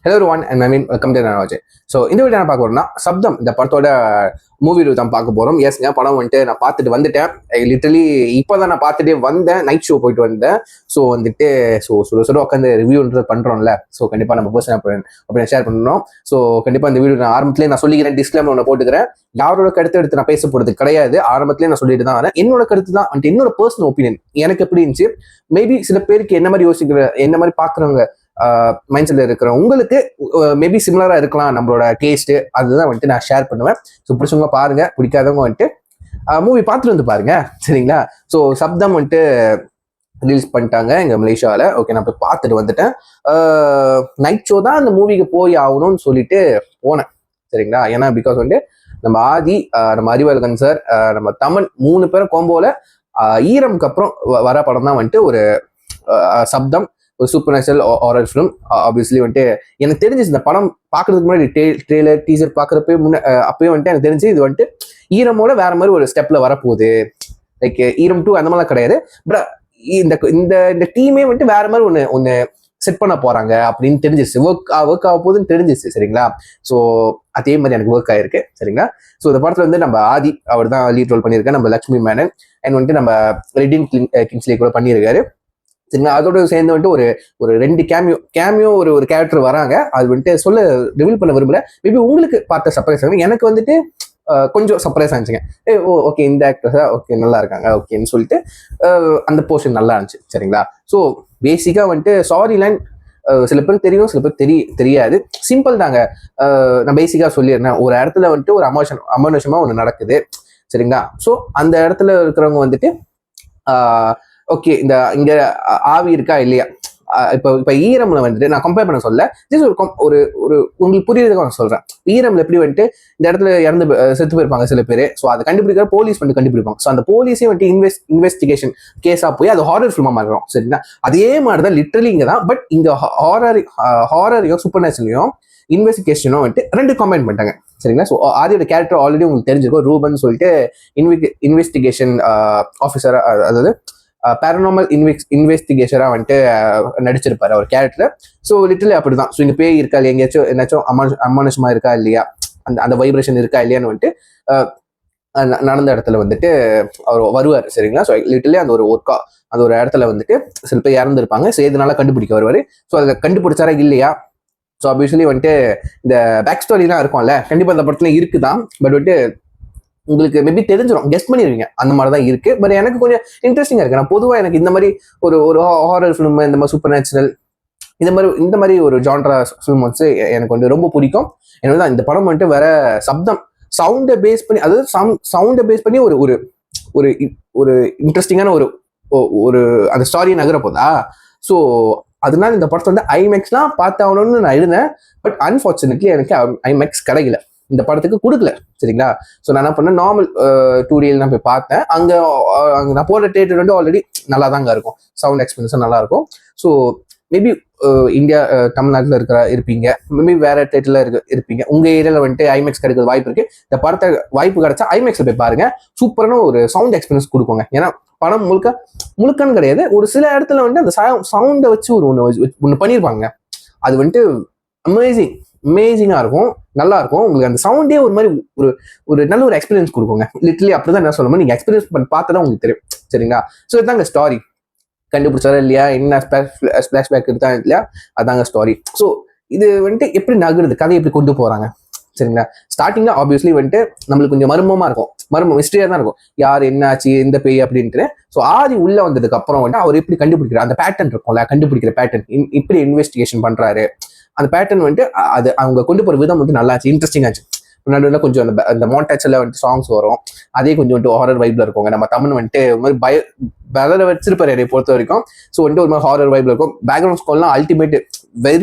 Hello one and mean welcome to நானாஜ். So இந்த video நான் பார்க்க போறோம்னா சப்தம் இந்த படத்தோட மூவி ரிவ்யூ தான் பார்க்க போகிறோம். எஸ்ங்க, படம் வந்துட்டு நான் பார்த்துட்டு வந்துட்டேன். லிட்டரலி இப்போ தான் நான் பார்த்துட்டே வந்தேன், நைட் ஷோ போயிட்டு வந்தேன். ஸோ வந்துட்டு சுட உட்காந்து ரிவ்யூன்றது பண்ணுறோம்ல. ஸோ கண்டிப்பாக நம்ம பர்சன் அப்படின்னு ஷேர் பண்ணணும். ஸோ கண்டிப்பாக இந்த வீடியோ நான் ஆரம்பத்திலே நான் சொல்லிக்கிறேன், டிஸ்க்ளைமர் ஒன்று போட்டுக்கிறேன். யாரோட கருத்து எடுத்து நான் பேச போகிறது கிடையாது. ஆரம்பத்திலே நான் சொல்லிட்டு தான் வரேன். என்னோட கருத்து தான் வந்துட்டு என்னோட பர்சனல் ஒப்பீனியன். எனக்கு எப்படி இருந்துச்சு, மேபி சில பேருக்கு என்ன மாதிரி யோசிக்கிற, என்ன மாதிரி பார்க்குறவங்க மைண்ட் செட்ல இருக்கிற உங்களுக்கு மேபி சிமிலரா இருக்கலாம் நம்மளோட டேஸ்ட். அதுதான் வந்துட்டு நான் ஷேர் பண்ணுவேன். ஸோ பிடிச்சவங்க பாருங்க, பிடிக்காதவங்க வந்துட்டு மூவி பார்த்துட்டு வந்து பாருங்க, சரிங்களா? ஸோ சப்தம் வந்துட்டு ரிலீஸ் பண்ணிட்டாங்க எங்க மலேசியாவில். ஓகே, நான் போய் பார்த்துட்டு வந்துட்டேன். நைட் ஷோ தான் அந்த மூவிக்கு போய் ஆகணும்னு சொல்லிட்டு போனேன், சரிங்களா? ஏன்னா பிகாஸ் வந்துட்டு நம்ம ஆதி, நம்ம அறிவழகன் சார், நம்ம தமன் 3 பேரும் கோம்போல ஈரம்க்கு அப்புறம் வர படம் தான் வந்துட்டு ஒரு சப்தம், ஒரு super natural horror film. Obviously வந்துட்டு எனக்கு தெரிஞ்சிச்சு இந்த படம் பார்க்கறதுக்கு முன்னாடி ட்ரெய்லர் டீசர் பார்க்குறப்பே அப்பயே வந்துட்டு எனக்கு தெரிஞ்சு இது வந்துட்டு ஈரமோட வேற மாதிரி ஒரு ஸ்டெப்ல வரப்போகுது. லைக் ஈரம் 2 அந்த மாதிரிலாம் கிடையாது. பட் இந்த டீமே வந்துட்டு வேற மாதிரி ஒன்று செட் பண்ண போறாங்க அப்படின்னு தெரிஞ்சிச்சு. ஒர்க் ஆக போகுதுன்னு தெரிஞ்சிச்சு, சரிங்களா? ஸோ அதே மாதிரி எனக்கு ஒர்க் ஆயிருக்கு, சரிங்களா? ஸோ இந்த படத்துல வந்து நம்ம ஆதி அவர் தான் லீட் ரோல் பண்ணியிருக்கேன், நம்ம லக்ஷ்மி மேனன். அண்ட் வந்துட்டு நம்ம ரெடின் கிங்ஸ்லி கூட பண்ணியிருக்காரு, சரிங்களா? அதோட சேர்ந்து வந்துட்டு ஒரு 2 கேமியோ ஒரு கேரக்டர் வராங்க. அது வந்துட்டு சொல்ல ரிவீல் பண்ண விரும்பல. மேபி உங்களுக்கு பார்த்த சர்ப்ரைஸ் ஆகும், எனக்கு வந்துட்டு கொஞ்சம் சர்ப்ரைஸ் ஆனிச்சுங்க. ஓகே, இந்த ஆக்டர்ஸா, ஓகே நல்லா இருக்காங்க ஓகேன்னு சொல்லிட்டு அந்த போர்ஷன் நல்லா இருந்துச்சு, சரிங்களா? ஸோ பேசிக்கா வந்துட்டு சாரி லைன் சில பேருக்கு தெரியும், சில பேருக்கு தெரியாது. சிம்பிள் தாங்க. நான் பேசிக்கா சொல்லிடுறேன். ஒரு இடத்துல வந்துட்டு ஒரு அமானுஷமா ஒன்று நடக்குது, சரிங்களா? ஸோ அந்த இடத்துல இருக்கிறவங்க வந்துட்டு ஓகே, இங்க ஆவி இருக்கா இல்லையா, இப்ப ஈரம்ல வந்துட்டு நான் கம்பேர் பண்ண சொல்ல, ஜஸ்ட் ஒரு உங்களுக்கு புரியுறதுக்கு சொல்றேன். ஈரம்ல எப்படி வந்துட்டு இந்த இடத்துல இறந்து செத்து போயிருப்பாங்க சில பேர். ஸோ அதை கண்டுபிடிக்கிற போலீஸ் வந்து கண்டுபிடிப்பாங்க. ஸோ அந்த போலீஸே வந்துட்டு இன்வெஸ்டிகேஷன் கேஸா போய் அது ஹாரர் ஃபிலிமா மாறுறோம், சரிங்களா? அதே மாதிரிதான் லிட்டரலி இங்க தான். பட் இங்க ஹாரரையும் சூப்பர் நேச்சுரலையும் இன்வெஸ்டிகேஷனும் வந்துட்டு 2 கம்பைன் பண்ணிட்டாங்க, சரிங்களா? ஸோ ஆதியோட கேரக்டர் ஆல்ரெடி உங்களுக்கு தெரிஞ்சிருக்கும், ரூபன் சொல்லிட்டு இன்வெஸ்டிகேஷன் ஆஃபீஸர், அதாவது பேரனாமல் இன்வெஸ்டிகேஷரா வந்துட்டு நடிச்சிருப்பாரு அவர் கேரக்டர். ஸோ லிட்டரலி அப்படிதான். ஸோ இங்க பேய் இருக்கா இல்லையா, எங்கேயாச்சும் என்னாச்சும் அமானுஷமா இருக்கா இல்லையா, அந்த வைப்ரேஷன் இருக்கா இல்லையான்னு வந்துட்டு நடந்த இடத்துல வந்துட்டு அவர் வருவார், சரிங்களா? ஸோ லிட்டரலி அந்த ஒரு இடத்துல வந்துட்டு சில பேர் இறந்துருப்பாங்க. ஸோ இதனால கண்டுபிடிக்க வருவார். ஸோ அதை கண்டுபிடிச்சாரா இல்லையா? ஸோ ஆப்வியஸ்லி வந்துட்டு இந்த பேக் ஸ்டோரிலாம் இருக்கும்ல, கண்டிப்பா இந்த படத்துல இருக்குதான். பட் வந்துட்டு உங்களுக்கு மேபி தெரிஞ்சிடும், கெஸ்ட் பண்ணிடுவீங்க, அந்த மாதிரி தான் இருக்கு. பட் எனக்கு கொஞ்சம் இன்ட்ரெஸ்டிங்கா இருக்கு. நான் பொதுவாக எனக்கு இந்த மாதிரி ஒரு ஹாரர் ஃபிலிம், இந்த மாதிரி சூப்பர் நேச்சுரல், இந்த மாதிரி ஒரு ஜான்ரா ஃபிலிம் வந்து எனக்கு வந்து ரொம்ப பிடிக்கும். எனக்கு தான் இந்த படம் வந்துட்டு வேற சப்தம் சவுண்டை பேஸ் பண்ணி, அதாவது சவுண்டை பேஸ் பண்ணி ஒரு ஒரு இன்ட்ரெஸ்டிங்கான ஒரு அந்த ஸ்டாரியை நகர போதா. ஸோ அதனால இந்த படத்தை வந்து ஐமேக்ஸ்லாம் பார்த்தாகணும்னு நான் இருந்தேன். பட் அன்ஃபார்ச்சுனேட்லி எனக்கு ஐமேக்ஸ் கிடைக்கல, இந்த படத்துக்கு கொடுக்கல, சரிங்களா? ஸோ நான் என்ன பண்ணேன், நார்மல் 2D நான் போய் பார்த்தேன். அங்கே நான் போகிற தியேட்டர் வந்து ஆல்ரெடி நல்லா தாங்க இருக்கும், சவுண்ட் எக்ஸ்பீரியன்ஸும் நல்லா இருக்கும். ஸோ மேபி இந்தியா தமிழ்நாட்டில் இருப்பீங்க, மேபி வேற தியேட்டர்ல இருப்பீங்க, உங்க ஏரியாவில் வந்துட்டு ஐமேக்ஸ் கிடைக்கிற வாய்ப்பு இருக்கு. இந்த படத்தை வாய்ப்பு கிடைச்சா ஐமேக்ஸ்ல போய் பாருங்க, சூப்பரான ஒரு சவுண்ட் எக்ஸ்பீரியன்ஸ் கொடுக்குங்க. ஏன்னா படம் முழுக்கன்னு கிடையாது, ஒரு சில இடத்துல வந்துட்டு அந்த சவுண்டை வச்சு ஒன்று பண்ணியிருப்பாங்க. அது வந்துட்டு அமேசிங்கா இருக்கும், நல்லா இருக்கும். உங்களுக்கு அந்த சவுண்டே ஒரு மாதிரி ஒரு நல்ல ஒரு எக்ஸ்பீரியன்ஸ் கொடுக்குங்க. லிட்டரலி அப்படிதான் என்ன சொல்லணும், நீங்க எக்ஸ்பீரியன்ஸ் பண்ணி பார்த்தா உங்களுக்கு தெரியும், சரிங்களா? ஸோ இதுதாங்க ஸ்டாரி. கண்டுபிடிச்சாரா இல்லையா, என்ன ஃபிளாஷ்பேக் இருக்கா இல்லையா, அதாங்க ஸ்டாரி. ஸோ இது வந்துட்டு எப்படி நகருது, கதை எப்படி கொண்டு போறாங்க, சரிங்களா? ஸ்டார்டிங்ல ஆப்வியஸ்லி வந்துட்டு நம்மளுக்கு கொஞ்சம் மர்மமா இருக்கும், மிஸ்டரியா தான் இருக்கும், யார் என்னாச்சு எந்த பேய் அப்படின்ட்டு. ஸோ ஆதி உள்ள வந்ததுக்கு அப்புறம் வந்துட்டு அவர் எப்படி கண்டுபிடிக்கிறார், அந்த பேட்டர்ன் இருக்கும்ல, கண்டுபிடிக்கிற பேட்டர்ன், இப்படி இன்வெஸ்டிகேஷன் பண்றாரு, அந்த பேட்டர்ன் வந்துட்டு அது அவங்க கொண்டு போற விதம் வந்து நல்லா இருந்துச்சு, இன்ட்ரெஸ்டிங் ஆச்சு. நடுவில் கொஞ்சம் அந்த மான்டேஜ்ல வந்துட்டு சாங்ஸ் வரும், அதே கொஞ்சம் வந்துட்டு ஹாரர் வைப்ல இருக்குங்க. நம்ம தமிழ் வந்துட்டு ஒரு மாதிரி பலரை வச்சிருப்பாரு என்னை பொறுத்த வரைக்கும். ஸோ வந்துட்டு ஒரு மாதிரி ஹாரர் வைப்ல இருக்கும். பேக்ரவுண்ட் ஸ்கோர்லாம் அல்டிமேட்,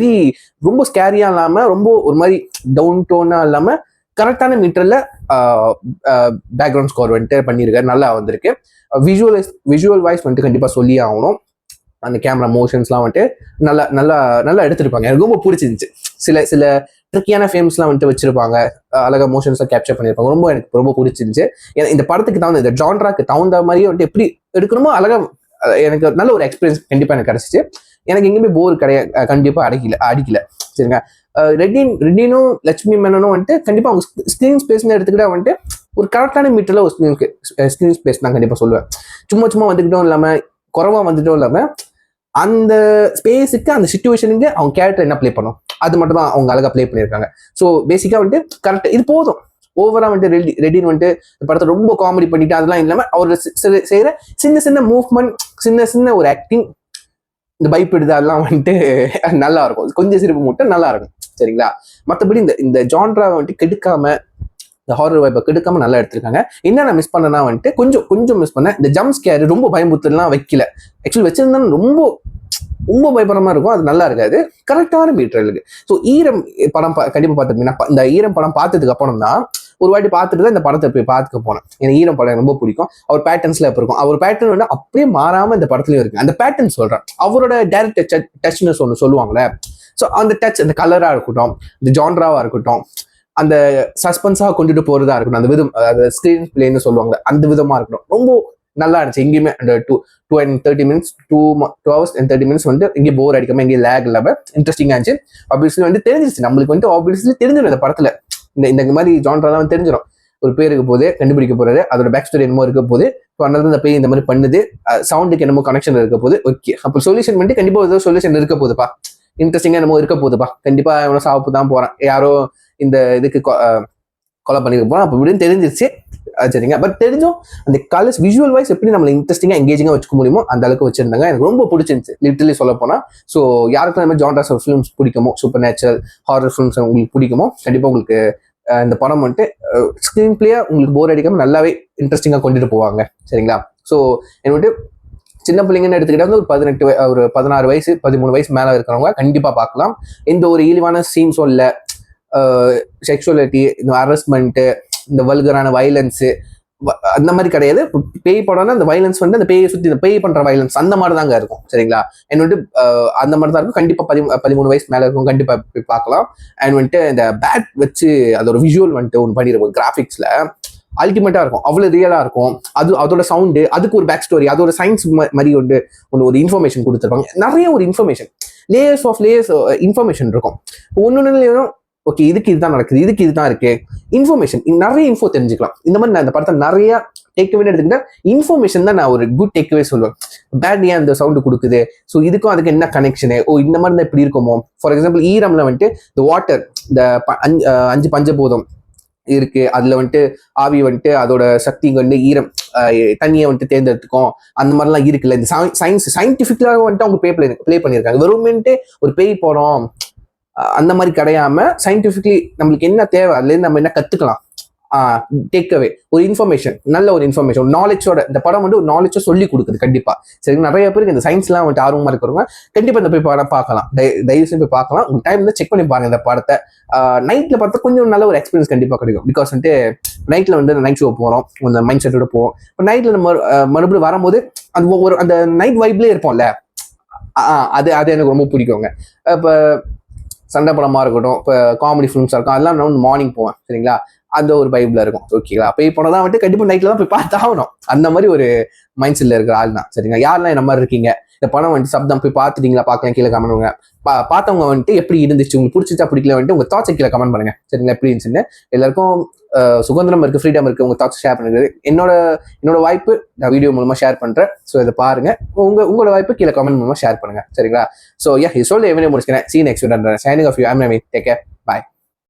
ரொம்ப ஸ்கேரியா இல்லாம, ரொம்ப ஒரு மாதிரி டவுன் டோனா இல்லாம கரெக்டான மீட்டர்ல பேக்ரவுண்ட் ஸ்கோர் வந்துட்டு பண்ணியிருக்காரு, நல்லா வந்திருக்கு. விஷுவல் வைஸ் வந்துட்டு கண்டிப்பா சொல்லி ஆகணும். அந்த கேமரா மோஷன்ஸ்லாம் வந்துட்டு நல்லா எடுத்திருப்பாங்க, எனக்கு ரொம்ப பிடிச்சிருந்துச்சு. சில ட்ரிக்கியான ஃபேம்ஸ்லாம் வந்துட்டு வச்சிருப்பாங்க, அழகா மோஷன்ஸ்லாம் கேப்சர் பண்ணியிருப்பாங்க. எனக்கு ரொம்ப பிடிச்சிருந்துச்சு. ஏன்னா இந்த படத்துக்கு தகுந்த, இந்த ஜான்ராக்கு தகுந்த மாதிரியே வந்துட்டு எப்படி எடுக்கணுமோ அழகா எனக்கு நல்ல ஒரு எக்ஸ்பீரியன்ஸ் கண்டிப்பா எனக்கு கிடைச்சிச்சு. எனக்கு எங்கேயுமே போர் கண்டிப்பா அடிக்கல, சரிங்க? ரெட்டினும் லட்சுமி மேனனும் வந்துட்டு கண்டிப்பா அவங்க ஸ்கிரீன் ஸ்பேஸ்னு எடுத்துக்கிட்டா வந்துட்டு ஒரு கரெக்டான மீட்டர்ல ஒரு ஸ்கிரீன் ஸ்பேஸ் நான் கண்டிப்பா சொல்லுவேன். சும்மா வந்துக்கிட்டும் இல்லாம குறைவா வந்துட்டும் இல்லாம அந்த ஸ்பேஸுக்கு அந்த சிச்சுவேஷனுக்கு அவங்க கேரக்டர் என்ன ப்ளே பண்ணும் அது மட்டும் தான் அவங்க அழகா ப்ளே பண்ணியிருக்காங்க. ஸோ பேசிக்கா வந்துட்டு கரெக்ட் இது போதும். ஓவரா வந்துட்டு ரெட்டின் வந்துட்டு படத்தை ரொம்ப காமெடி பண்ணிட்டு அதெல்லாம் இல்லாம அவர் செய்யற சின்ன மூவ்மெண்ட், சின்ன ஒரு ஆக்டிங், இந்த பயப்படுது அதெல்லாம் வந்துட்டு நல்லா இருக்கும். கொஞ்சம் சிரிப்பு மட்டும் நல்லா இருக்கும் சரிங்களா. மற்றபடி இந்த ஜான்ராவை வந்துட்டு கெடுக்காம, இந்த ஹாரர் வைப்பை கெடுக்காம நல்லா எடுத்திருக்காங்க. என்ன நான் மிஸ் பண்ணனா வந்துட்டு கொஞ்சம் மிஸ் பண்ணேன். இந்த ஜம்ப் ஸ்கேர் ரொம்ப பயமுறுத்தலாம் வைக்கல. ஆக்சுவலி வச்சிருந்தாலும் ரொம்ப பயப்படுறமா இருக்கும். அது நல்லா இருக்காது. கரெக்டான மீட்டர் இருக்கு. ஸோ ஈரம் படம் கண்டிப்பா பார்த்துருப்பீங்கன்னா, இந்த ஈரம் படம் பார்த்ததுக்கு அப்புறம் தான் ஒரு வாட்டி பார்த்துட்டு தான் இந்த படத்தை போய் பார்த்துக்க போனேன். எனக்கு ஈரம் படம் ரொம்ப பிடிக்கும். அவர் பேட்டர்ன்ஸ்ல எப்படி இருக்கும், அவர் பேட்டர்ன் வந்து அப்படியே மாறாம இந்த படத்துலயும் இருக்கு. அந்த பேட்டர்ன் சொல்றேன், அவரோட டைரக்ட் டச்னு சொல்லுவாங்களே. ஸோ அந்த டச், அந்த கலரா இருக்கட்டும், இந்த ஜான்ராவா இருக்கட்டும், அந்த சஸ்பென்ஸா கொண்டுட்டு போறதா இருக்கட்டும், அந்த விதம், ஸ்கிரீன் பிளேன்னு சொல்லுவாங்க, அந்த விதமா இருக்கட்டும், ரொம்ப நல்லா இருந்துச்சு. எங்கேயுமே அந்த 2 and 30 minutes 2 hours and 30 minutes வந்து எங்கேயும் போர் அடிக்காம, எங்கேயும் லேக் இல்லாம இன்ட்ரெஸ்டிங்கா இருந்துச்சு. ஆப்வியஸ்லி வந்து தெரிஞ்சிருச்சு நம்மளுக்கு வந்துட்டு, ஆப்வியஸ்லி தெரிஞ்சிடும் இந்த படத்துல இந்த மாதிரி ஜான்ராலாம் வந்து தெரிஞ்சிடும். ஒரு பேருக்கு போது கண்டுபிடிக்க போறாரு, அதோட பேக் ஸ்டோரி என்னமோ இருக்க போது, அதனால இந்த பேய் இந்த மாதிரி பண்ணுது, சவுண்டுக்கு என்னமோ கனெக்ஷன் இருக்க போது. ஓகே, அப்போ சொல்யூஷன் பண்ணிட்டு கண்டிப்பா ஏதோ சொல்யூஷன் இருக்க போகுதுப்பா, இன்ட்ரெஸ்டிங்கா என்னமோ இருக்க போகுதுப்பா, கண்டிப்பா எவ்வளோ சாப்பிட்டு தான் போறான், யாரோ இந்த இதுக்கு கொலை பண்ணிக்க போறான் அப்போ இப்படின்னு தெரிஞ்சிருச்சு சரிங்க. பட் தெரிஞ்சும் அந்த கலர்ஸ் விஷுவல் வைஸ் எப்படி நம்மளை இன்ட்ரெஸ்டிங்கா எங்கேஜிங்கா வச்சுக்க முடியுமோ அந்த அளவுக்கு வச்சிருந்தாங்க. எனக்கு ரொம்ப பிடிச்சிருந்துச்சு லிட்டரலி சொல்ல போனா. ஸோ யாருக்கும் இந்த மாதிரி ஜான்ராஸ் ஆஃப் ஃபிலிம்ஸ் பிடிக்குமோ, சூப்பர் நேச்சுரல் ஹாரர் ஃபிலிம்ஸ் உங்களுக்கு பிடிக்குமோ, கண்டிப்பா உங்களுக்கு இந்த படம் வந்துட்டு ஸ்கிரீன் பிளேயா உங்களுக்கு போர் அடிக்காம நல்லாவே இன்ட்ரெஸ்டிங்கா கொண்டுட்டு போவாங்க சரிங்களா. ஸோ எனக்கு சின்ன பிள்ளைங்கன்னு எடுத்துக்கிட்டா வந்து ஒரு 16 வயசு 13 வயசு மேல இருக்கிறவங்க கண்டிப்பா பார்க்கலாம். எந்த ஒரு இழிவான சீன்ஸும் இல்லை, செக்ஷுவலிட்டி, இந்த ஹராஸ்மெண்ட், இந்த வல்கரான வயலன்ஸு அந்த மாதிரி கிடையாது. பேய் படம்னா அந்த வயலன்ஸ் வந்து அந்த பேயை சுற்றி இந்த பேய் பண்ற வயலன்ஸ் அந்த மாதிரி தாங்க இருக்கும் சரிங்களா. அண்ட் வந்துட்டு அந்த மாதிரி தான் இருக்கும். கண்டிப்பா 13 வயசு மேல இருக்கும், கண்டிப்பா போய் பார்க்கலாம். அண்ட் வந்துட்டு இந்த பேட் வச்சு அதோட விஷுவல் வந்துட்டு ஒன்று பண்ணிருக்கும், கிராஃபிக்ஸ்ல அல்டிமேட்டா இருக்கும், அவ்வளவு ரியலா இருக்கும். அதோட சவுண்டு, அதுக்கு ஒரு பேக் ஸ்டோரி, அதோட சயின்ஸ் மாதிரி ஒரு இன்ஃபர்மேஷன் கொடுத்துருப்பாங்க. நிறைய ஒரு இன்ஃபர்மேஷன், லேயர்ஸ் இன்ஃபர்மேஷன் இருக்கும். ஒன்னொன்னு ஓகே இதுக்கு இதுதான் நடக்குது, இதுக்கு இதுதான் இருக்கு இன்ஃபர்மேஷன், நிறைய இன்ஃபோ தெரிஞ்சுக்கலாம். இந்த மாதிரி நான் இந்த படத்தை நிறைய டேக்அவே எடுத்துக்கிட்டா இன்ஃபர்மேஷன் தான் நான் ஒரு குட் டேக்அவே சொல்லுவேன். பேட் ஏன் அந்த சவுண்டு கொடுக்குது, ஸோ இதுக்கும் அதுக்கு என்ன கனெக்ஷனு, இந்த மாதிரி தான் இப்படி இருக்குமோ. ஃபார் எக்ஸாம்பிள் ஈரம்ல வந்துட்டு இந்த வாட்டர், இந்த 5 பஞ்சபூதம் இருக்கு, அதுல வந்துட்டு ஆவி வந்துட்டு அதோட சக்தி வந்து ஈரம் தண்ணியை வந்துட்டு தேர்ந்தெடுத்துக்கும், அந்த மாதிரிலாம் இருக்குல்ல. இந்த சயின்டிஃபிக்கலாக வந்துட்டு அவங்க ப்ளே பண்ணியிருக்காங்க. வெறும்ட்டு ஒரு பேய் படம் அந்த மாதிரி கிடையாம சயின்டிஃபிக்லி நம்மளுக்கு என்ன தேவை, அதுலேருந்து நம்ம என்ன கத்துக்கலாம், டேக்அவே ஒரு இன்ஃபர்மேஷன், நல்ல ஒரு இன்ஃபர்மேஷன், ஒரு நாலேஜோட இந்த படம் வந்து ஒரு நாலேஜோ சொல்லி கொடுக்குது கண்டிப்பா சரி. நிறைய பேருக்கு இந்த சயின்ஸ்லாம் வந்துட்டு ஆர்வமா இருக்கிறவங்க கண்டிப்பா இந்த போய் படம் பார்க்கலாம், தயவுசெய்து போய் பார்க்கலாம். உங்க டைம் வந்து செக் பண்ணி பாருங்க இந்த படத்தை. நைட்ல பார்த்தா கொஞ்சம் நல்ல ஒரு எக்ஸ்பீரியன்ஸ் கண்டிப்பா கிடைக்கும். பிகாஸ் வந்துட்டு நைட்ல வந்து நைட் ஷோ போறோம், அந்த மைண்ட் செட்டோட போவோம். இப்போ நைட்ல நம்ம மறுபடியும் வரும்போது அந்த நைட் வைப்லேயே இருப்போம்ல, அது எனக்கு ரொம்ப பிடிக்குங்க. இப்போ சண்டை படமா இருக்கட்டும், இப்போ காமெடி ஃபிலிம்ஸா இருக்கும், அதெல்லாம் நான் மார்னிங் போவேன் சரிங்களா, அந்த ஒரு பைப்ல இருக்கும் ஓகேங்களா. போய் போனால் தான் வந்துட்டு கண்டிப்பாக நைட்ல தான் போய் பார்த்தாகணும், அந்த மாதிரி ஒரு மைண்ட் செட்ல இருக்கிற ஆள் தான் சரிங்களா. யாரெல்லாம் என்ன மாதிரி இருக்கீங்க, இந்த படம் வந்துட்டு சப்தம் போய் பார்த்துட்டீங்களா, பார்க்கலாம், கீழே கமெண்ட் பண்ணுங்க. பார்த்தவங்க வந்துட்டு எப்படி இருந்துச்சு, உங்களுக்கு பிடிச்சிச்சா பிடிக்கல வந்துட்டு உங்க தாட்ஸை கீழே கமெண்ட் பண்ணுங்க சரிங்களா. எப்படி இருந்துச்சுன்னு எல்லாருக்கும் சுதந்திரம் இருக்கு, ஃப்ரீடம் இருக்கு, உங்க தாட்ஸ் ஷேர் பண்ணுறது என்னோட வாய்ப்பு, நான் வீடியோ மூலமா ஷேர் பண்றேன். ஸோ இதை பாருங்க, உங்களோட வாய்ப்பு கீழே கமெண்ட் மூலமா ஷேர் பண்ணுங்க சரிங்களா. ஸோ இது சொல்லி எவனே முடிச்சுக்கிறேன். See you next video. Signing off you. I'm Nami. Take care.